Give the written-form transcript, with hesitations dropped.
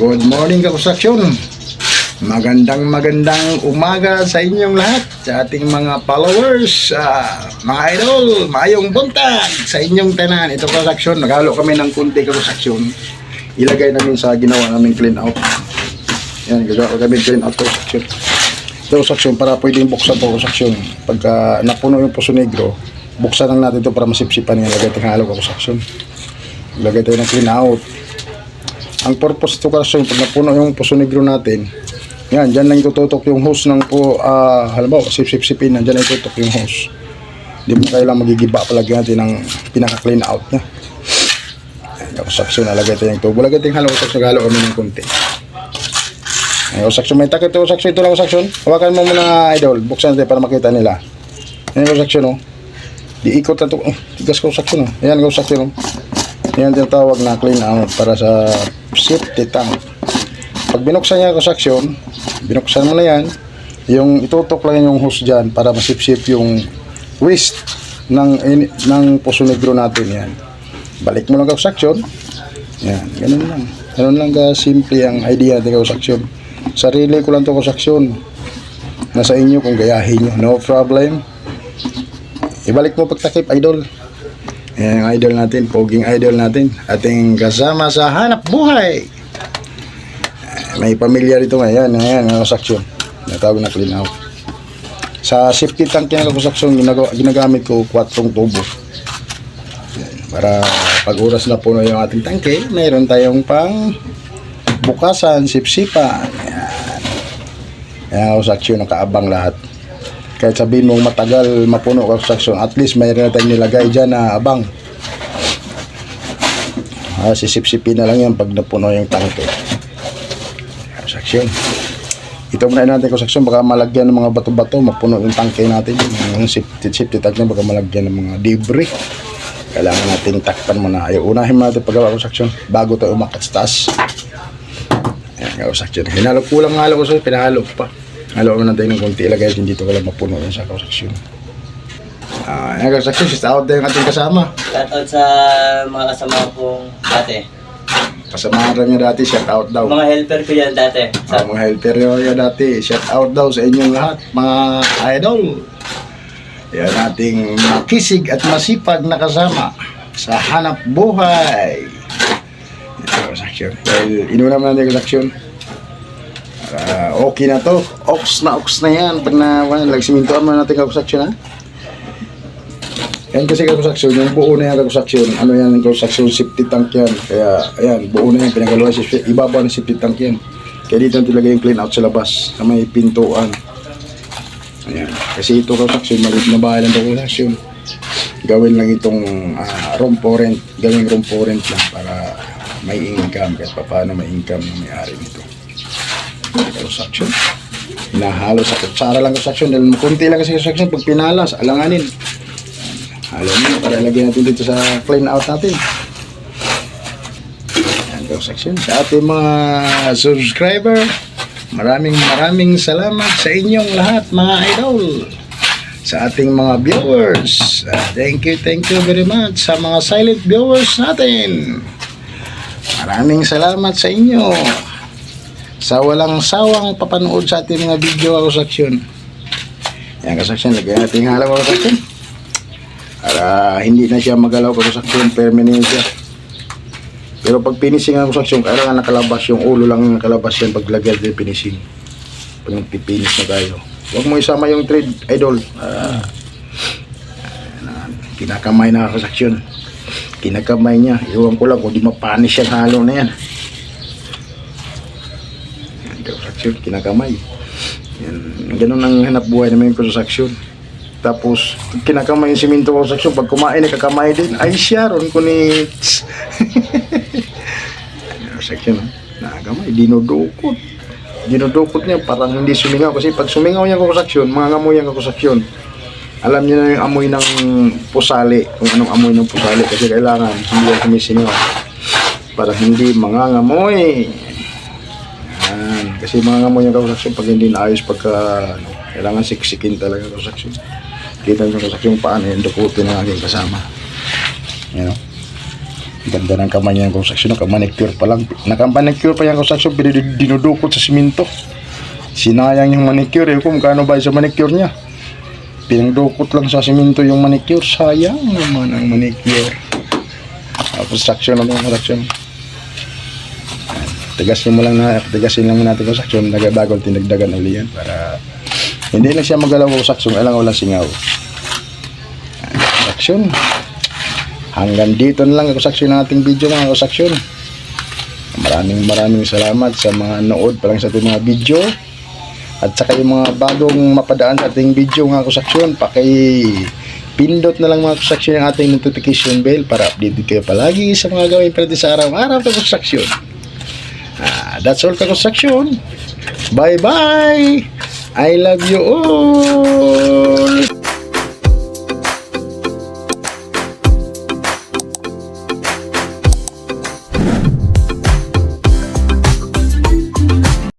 Good morning kakonstruksyon. Magandang umaga sa inyong lahat, sa ating mga followers, mga idol. Mayong buntag sa inyong tanan. Ito kakonstruksyon, naghalo kami ng kunti kakonstruksyon. Ilagay namin sa ginawa naming clean out. Yan, gagawa kami clean out kakonstruksyon. Ito kakonstruksyon para pwedeng buksan ito kakonstruksyon. Pagka napuno yung Poso Negro, buksan lang natin ito para masipsipan yung lagay ng halo kakonstruksyon. Ilagay tayo ng clean out. Ang purpose ito kasi pag napuno yung Poso Negro natin, yan, dyan lang itututok yung hose ng halimbawa, sip-sip-sipin na, dyan lang itututok yung hose. Hindi mo kailangan magigiba palagi natin ng pinaka-clean out na. Yung saksyon, nalagay tayo yung tubo. Lagay tayong halo, halo kami ng kunti. Yung saksyon, may takip ito, saksyon, ito lang saksyon. Hawakan mo muna, idol, buksan natin para makita nila. Yan yung saksyon, oh. Di ikot na ito, tigas ko saksyon, oh. Yan yung saksyon, oh. Yan tinatawag na clean out para sa safety tank. Pag binuksan niya kakonstruksyon, binuksan mo na yan, yung itutok lang yung hose dyan para masip-sip yung waste ng Poso Negro natin. Yan. Balik mo lang kakonstruksyon. Yan, ganun lang. Ganun lang ka simple ang idea ng kakonstruksyon. Sarili ko lang ito kakonstruksyon. Nasa inyo kung gayahin nyo. No problem. Ibalik mo pagtakip, idol. Yan ang idol natin, poging idol natin, ating kasama sa hanap buhay. May pamilya dito ngayon, ayan, kakonstruksyon. Natawag na clean out. Sa safety tank yung kakonstruksyon, ginagamit ko 4 tubo. Yan, para pag oras na puno yung ating tangke, mayroon tayong pang bukasan, sipsipan. Yan. Yan, kakonstruksyon, nakaabang lahat. Kahit sabihin mong matagal mapuno kakonstruksyon, at least mayroon na tayong nilagay dyan na abang. Sisip-sipin na lang yan pag napuno yung tangke. Kakonstruksyon. Ito muna natin kakonstruksyon, baka malagyan ng mga bato-bato, mapuno yung tangke natin. Yung safety tank na baka malagyan ng mga debris. Kailangan natin takpan muna. Ayaw, unahin mo natin paggawa kakonstruksyon bago tayo umakat sa taas. Ayan, kakonstruksyon. Hinalo ko lang halo ko sa pinahalo pa. Halo mo natin ng konti, ilagay din dito kailang mapuno yan sa kakonstruksyon. Ayan, kakonstruksyon, shout out din yung ating kasama. Shout out sa mga kasama kong dati. Kasama rin niya dati, shout out daw. Mga helper ko yan dati. Mga helper niya dati, shout out daw sa inyong lahat, mga idol. Yan ating makisig at masipag na kasama sa hanap buhay. Kakonstruksyon. Dahil inuna mo natin kakonstruksyon. Okay na to, ox na yan pag nagsimintuan mo natin kakonstruksyon, ha. Yan kasi kakonstruksyon, yung buo na yan kakonstruksyon, ano yan yung kakonstruksyon, safety tank yan, kaya ayan, buo na yan, pinagaluan, ibaba ng safety tank yan, kaya dito natin lagay yung clean out sa labas sa may pintuan. Ayan, kasi ito kakonstruksyon, maliit na bahay lang ito kakonstruksyon, gawin lang itong room for rent, gawin room for rent lang para may income, kahit paano may income ng may-ari nito. Construction, hinahalo sa kutsara lang construction dahil kunti lang kasi construction, pag pinalas, alanganin. Halo mo para ilagay natin dito sa clean out natin. Ayan, construction. Sa ating mga subscriber, maraming salamat sa inyong lahat, mga idol. Sa ating mga viewers, thank you very much sa mga silent viewers natin. Maraming salamat sa inyo sa walang sawang papanood sa ating mga video kakonstruksyon. Yan kakonstruksyon, lagyan natin yung halaw kakonstruksyon para hindi na siya magalaw kakonstruksyon, permanent siya. Pero pag finishing ang kakonstruksyon, kailangan nakalabas yung ulo lang nakalabas yan pag lagyan din finishing. Pag nagpipinish na tayo, huwag mo isama yung thread, idol. Kinakamay na kakonstruksyon, kinakamay niya, iwan ko lang kung di mapanish yung halo na yan. Kinakamay. Yan. Ganun ang hanap buhay namin yung construction. Tapos, kinakamay yung simento construction. Pag kumain, nakakamay din. Ay, siya, ron ko ni... Construction, nakakamay. Dinudukot. Dinudukot niya. Parang hindi sumingaw. Kasi pag sumingaw niya construction, mga amoy yung construction. Alam niya na yung amoy ng pusali. Kung anong amoy ng pusali. Kasi kailangan hindi yan sumisingaw. Para hindi mangangamoy. Kasi mga ngamoy yung kakonstruksyon pag hindi naayos kailangan siksikin talaga kakonstruksyon. Kita yung kakonstruksyon paano yung dukutin ng aking kasama. You know? Ganda ng kamay niya ng construction. Nakamanicure pa lang. Nakamanicure pa yung construction. Pero dinudukot sa simento. Sinayang yung manicure. Eh, kung kano ba sa manicure niya. Pinagdukot lang sa simento yung manicure. Sayang naman ang manicure. Construction naman construction. Tigasin lang natin construction. Nagbago tinagdagan uli yan. Para hindi na siya magalaw construction. Alang wala singaw. Construction. Hanggang dito na lang ang construction ng ating video mga construction. Maraming salamat sa mga nood pa lang sa ating mga video. At saka yung mga bagong mapadaan sa ating video mga construction. Pindot na lang mga construction yung ating notification bell para update kayo palagi sa mga gawin pwede sa araw-araw sa construction. That's all ka construction. Bye bye. I love you all.